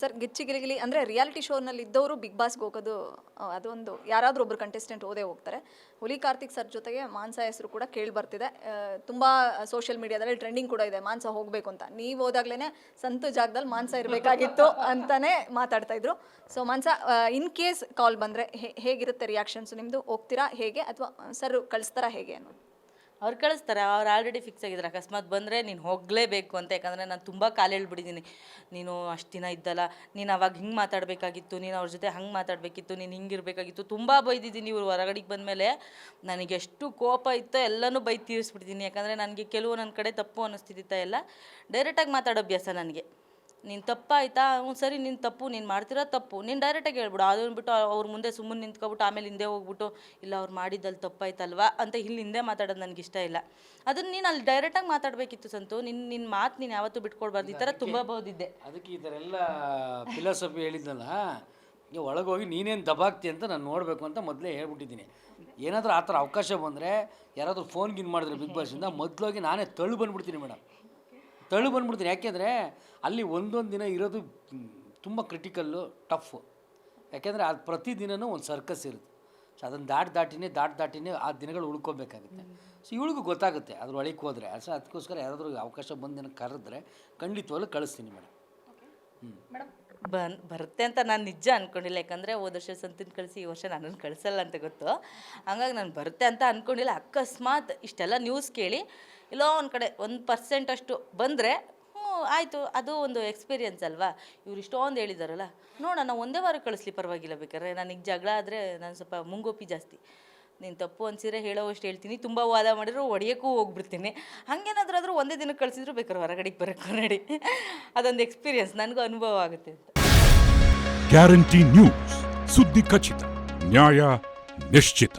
Sir ಗಿಚ್ಚಿ ಗಿಲಿಗಿಲಿ ಅಂದರೆ reality ಶೋನಲ್ಲಿ ಇದ್ದವರು ಬಿಗ್ ಬಾಸ್ಗೆ ಹೋಗೋದು ಅದೊಂದು ಯಾರಾದರೂ ಒಬ್ಬರು ಕಂಟೆಸ್ಟೆಂಟ್ ಹೋದೇ ಹೋಗ್ತಾರೆ. ಹುಲಿ ಕಾರ್ತಿಕ್ ಸರ್ ಜೊತೆಗೆ ಮಾನ್ಸ ಹೆಸರು ಕೂಡ ಕೇಳಿ ಬರ್ತಿದೆ. ತುಂಬ ಸೋಷಿಯಲ್ ಮೀಡಿಯಾದಲ್ಲಿ ಟ್ರೆಂಡಿಂಗ್ ಕೂಡ ಇದೆ ಮಾನ್ಸ ಹೋಗಬೇಕು ಅಂತ. ನೀವು ಹೋದಾಗ್ಲೇ ಸಂತು ಜಾಗದಲ್ಲಿ ಮಾನ್ಸ ಇರಬೇಕಾಗಿತ್ತು ಅಂತಲೇ ಮಾತಾಡ್ತಾ ಇದ್ರು. ಸೊ ಮಾನ್ಸ ಇನ್ ಕೇಸ್ ಕಾಲ್ ಬಂದರೆ ಹೇಗಿರುತ್ತೆ ರಿಯಾಕ್ಷನ್ಸು ನಿಮ್ಮದು? ಹೋಗ್ತೀರಾ ಹೇಗೆ, ಅಥವಾ ಸರ್ ಕಳಿಸ್ತಾರಾ ಹೇಗೆ ಅನ್ನೋದು? ಅವ್ರು ಕಳಿಸ್ತಾರೆ. ಅವ್ರು ಆಲ್ರೆಡಿ ಫಿಕ್ಸ್ ಆಗಿದ್ದಾರೆ. ಅಕಸ್ಮಾತ್ ಬಂದರೆ ನೀನು ಹೋಗಲೇಬೇಕು ಅಂತ. ಯಾಕಂದರೆ ನಾನು ತುಂಬ ಕಾಲು ಹೇಳ್ಬಿಟ್ಟಿದ್ದೀನಿ. ನೀನು ಅಷ್ಟು ದಿನ ಇದ್ದಲ್ಲ, ನೀನು ಅವಾಗ ಹಿಂಗೆ ಮಾತಾಡಬೇಕಾಗಿತ್ತು, ನೀನು ಅವ್ರ ಜೊತೆ ಹಂಗೆ ಮಾತಾಡಬೇಕಿತ್ತು, ನೀನು ಹಿಂಗಿರಬೇಕಾಗಿತ್ತು, ತುಂಬ ಬೈದಿದ್ದೀನಿ. ಇವರು ಹೊರಗಡೆಗೆ ಬಂದಮೇಲೆ ನನಗೆ ಎಷ್ಟು ಕೋಪ ಇತ್ತೋ ಎಲ್ಲನೂ ಬೈದು ತೀರಿಸ್ಬಿಟ್ಟಿದ್ದೀನಿ. ಯಾಕಂದರೆ ನನಗೆ ಕೆಲವು ನನ್ನ ಕಡೆ ತಪ್ಪು ಅನ್ನಿಸ್ತಿದ್ದಿತ್ತ ಎಲ್ಲ ಡೈರೆಕ್ಟಾಗಿ ಮಾತಾಡೋ ಅಭ್ಯಾಸ ನನಗೆ. ನೀನು ತಪ್ಪಾಯ್ತಾ, ಹ್ಞೂ ಸರಿ ನಿನ್ನ ತಪ್ಪು, ನೀನು ಮಾಡ್ತಿರೋ ತಪ್ಪು, ನೀನು ಡೈರೆಕ್ಟಾಗಿ ಹೇಳ್ಬಿಡು. ಅದನ್ನು ಬಿಟ್ಟು ಅವ್ರ ಮುಂದೆ ಸುಮ್ಮನೆ ನಿಂತ್ಕೊಬಿಟ್ಟು ಆಮೇಲೆ ಹಿಂದೆ ಹೋಗ್ಬಿಟ್ಟು ಇಲ್ಲ ಅವ್ರು ಮಾಡಿದ್ದಲ್ಲಿ ತಪ್ಪಾಯ್ತಲ್ವಾ ಅಂತ ಇಲ್ಲಿ ಹಿಂದೆ ಮಾತಾಡೋದು ನನಗೆ ಇಷ್ಟ ಇಲ್ಲ. ಅದನ್ನು ನೀನು ಅಲ್ಲಿ ಡೈರೆಕ್ಟಾಗಿ ಮಾತಾಡಬೇಕಿತ್ತು ಸಂತು. ನಿನ್ನ ಮಾತು ನೀನು ಯಾವತ್ತೂ ಬಿಟ್ಕೊಡ್ಬಾರ್ದು. ಈ ಥರ ತುಂಬ ಬೋದಿದ್ದೆ. ಅದಕ್ಕೆ ಈ ಥರ ಎಲ್ಲ ಫಿಲಾಸಫಿ ಹೇಳಿದ್ನಲ್ಲ, ಈಗ ಒಳಗೋಗಿ ನೀನೇನು ದಬಾಕ್ತಿ ಅಂತ ನಾನು ನೋಡಬೇಕು ಅಂತ ಮೊದಲೇ ಹೇಳ್ಬಿಟ್ಟಿದ್ದೀನಿ. ಏನಾದರೂ ಆ ಥರ ಅವಕಾಶ ಬಂದರೆ ಯಾರಾದರೂ ಫೋನ್ಗಿನ್ ಮಾಡಿದ್ರೆ ಬಿಗ್ ಬಾಸಿಂದ ಮೊದಲೋಗಿ ನಾನೇ ತಳ್ಳು ಬಂದುಬಿಡ್ತೀನಿ ಮೇಡಮ್, ತಳ್ಳು ಬಂದುಬಿಡ್ತೀನಿ. ಯಾಕೆಂದರೆ ಅಲ್ಲಿ ಒಂದೊಂದು ದಿನ ಇರೋದು ತುಂಬ ಕ್ರಿಟಿಕಲ್ಲು, ಟಫು. ಯಾಕೆಂದರೆ ಅದು ಪ್ರತಿದಿನವೂ ಒಂದು ಸರ್ಕಸ್ ಇರುತ್ತೆ. ಸೊ ಅದನ್ನು ದಾಟಿನೇ ಆ ದಿನಗಳು ಉಳ್ಕೊಬೇಕಾಗುತ್ತೆ. ಸೊ ಇವಳಿಗೂ ಗೊತ್ತಾಗುತ್ತೆ ಅದ್ರ ಒಳಗೆ ಹೋದರೆ. ಸೊ ಅದಕ್ಕೋಸ್ಕರ ಯಾರಾದರೂ ಅವಕಾಶ ಬಂದು ಕರೆದ್ರೆ ಖಂಡಿತವಾಗ್ಲೂ ಕಳಿಸ್ತೀನಿ ಮೇಡಮ್. ಬರುತ್ತೆ ಅಂತ ನಾನು ನಿಜ ಅಂದ್ಕೊಂಡಿಲ್ಲ. ಯಾಕಂದರೆ ಹೋದ ವರ್ಷ ಸಂತನ ಕಳಿಸಿ ಈ ವರ್ಷ ನನ್ನನ್ನು ಕಳಿಸಲ್ಲ ಅಂತ ಗೊತ್ತು. ಹಂಗಾಗಿ ನಾನು ಬರುತ್ತೆ ಅಂತ ಅಂದ್ಕೊಂಡಿಲ್ಲ. ಅಕಸ್ಮಾತ್ ಇಷ್ಟೆಲ್ಲ ನ್ಯೂಸ್ ಕೇಳಿ ಎಲ್ಲೋ ಒಂದು ಕಡೆ 1% ಅಷ್ಟು ಬಂದರೆ ಆಯಿತು, ಅದು ಒಂದು ಎಕ್ಸ್ಪೀರಿಯನ್ಸ್ ಅಲ್ವಾ. ಇವ್ರು ಇಷ್ಟೊಂದು ಹೇಳಿದಾರಲ್ಲ, ನೋಡೋಣ ಒಂದೇ ವಾರ ಕಳಿಸ್ಲಿ ಪರವಾಗಿಲ್ಲ. ಬೇಕಾದ್ರೆ ನನಗೆ ಜಗಳ ಆದರೆ ನಾನು ಸ್ವಲ್ಪ ಮುಂಗೋಪಿ ಜಾಸ್ತಿ. ನೀನು ತಪ್ಪು ಅನ್ಸಿದ್ರೆ ಹೇಳೋವಷ್ಟು ಹೇಳ್ತೀನಿ, ತುಂಬ ವಾದ ಮಾಡಿದ್ರು ಹೊಡೆಯೋಕ್ಕೂ ಹೋಗ್ಬಿಡ್ತೀನಿ. ಹಾಗೇನಾದ್ರೂ ಒಂದೇ ದಿನಕ್ಕೆ ಕಳಿಸಿದ್ರು ಬೇಕಾದ್ರೆ ಹೊರಗಡೆಗೆ ಬರೋಕ್ಕೂ ನಡಿ. ಅದೊಂದು ಎಕ್ಸ್ಪೀರಿಯನ್ಸ್, ನನಗೂ ಅನುಭವ ಆಗುತ್ತೆ ಅಂತ. ಗ್ಯಾರಂಟಿ ನ್ಯೂಸ್, ಸುದ್ದಿ ಖಚಿತ, ನ್ಯಾಯ ನಿಶ್ಚಿತ.